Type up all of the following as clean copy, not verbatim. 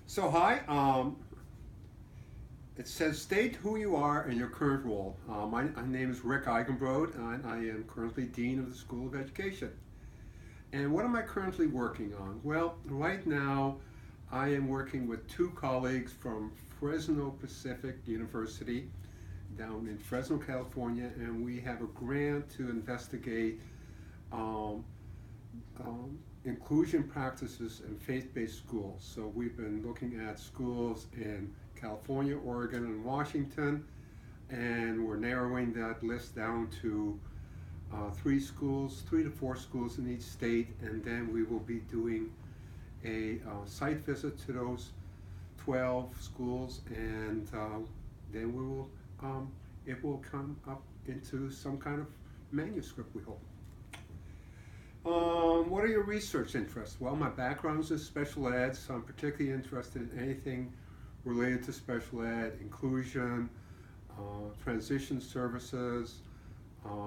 So hi, it says state who you are and your current role. My name is Rick Eigenbrood and I am currently Dean of the School of Education. And what am I currently working on? Well, right now I am working with two colleagues from Fresno Pacific University down in Fresno, California, and we have a grant to investigate um, inclusion practices in faith-based schools. So we've been looking at schools in California, Oregon, and Washington, and we're narrowing that list down to three schools, 3 to 4 schools in each state, and then we will be doing a site visit to those 12 schools, and then it will come up into some kind of manuscript, we hope. What are your research interests? Well, my background is in special ed, so I'm particularly interested in anything related to special ed, inclusion, transition services,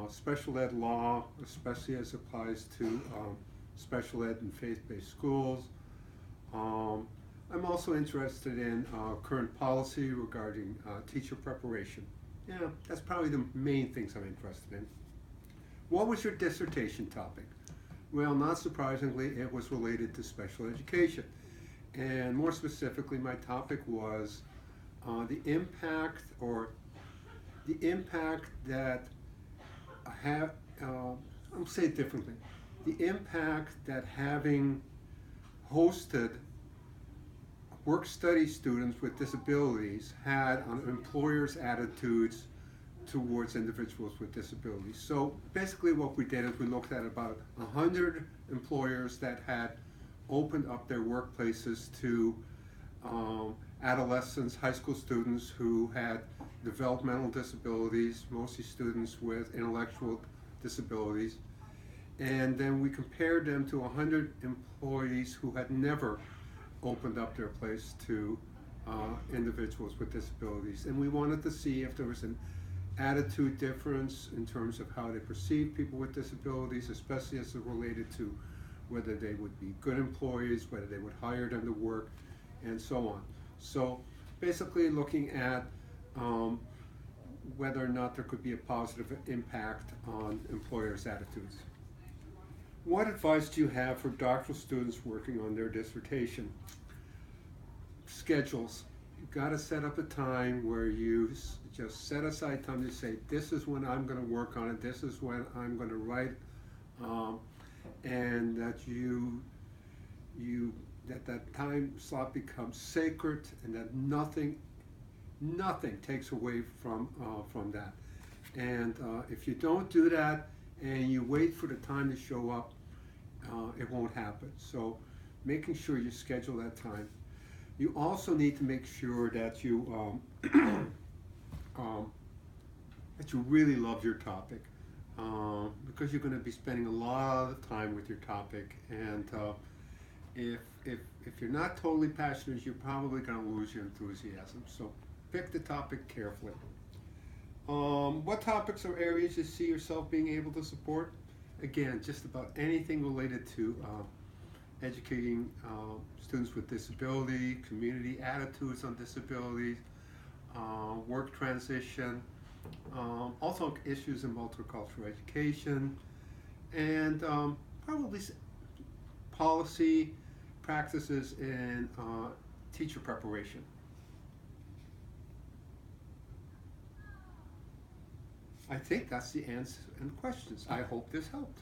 special ed law, especially as applies to special ed and faith-based schools. I'm also interested in current policy regarding teacher preparation. Yeah, that's probably the main things I'm interested in. What was your dissertation topic? Well, not surprisingly, it was related to special education. And more specifically, my topic was the impact that have, I'll say it differently, the impact that having hosted work-study students with disabilities had on employers' attitudes towards individuals with disabilities. So basically what we did is we looked at about 100 employers that had opened up their workplaces to adolescents, high school students who had developmental disabilities, mostly students with intellectual disabilities. And then we compared them to 100 employees who had never opened up their place to individuals with disabilities. And we wanted to see if there was an attitude difference in terms of how they perceive people with disabilities, especially as it related to whether they would be good employees, whether they would hire them to work, and so on. So basically looking at whether or not there could be a positive impact on employers' attitudes. What advice do you have for doctoral students working on their dissertation? Schedules. You've got to set up a time where you just set aside time to say, this is when I'm going to work on it, this is when I'm going to write, and that that time slot becomes sacred, and that nothing takes away from that. And if you don't do that and you wait for the time to show up, it won't happen. So making sure you schedule that time. You also need to make sure that you that you really love your topic, because you're going to be spending a lot of time with your topic, and if you're not totally passionate, you're probably going to lose your enthusiasm. So pick the topic carefully. What topics or areas you see yourself being able to support? Again, just about anything related to educating students with disability, community attitudes on disabilities, work transition, also issues in multicultural education, and probably policy practices in teacher preparation. I think that's the answer and questions. I hope this helped.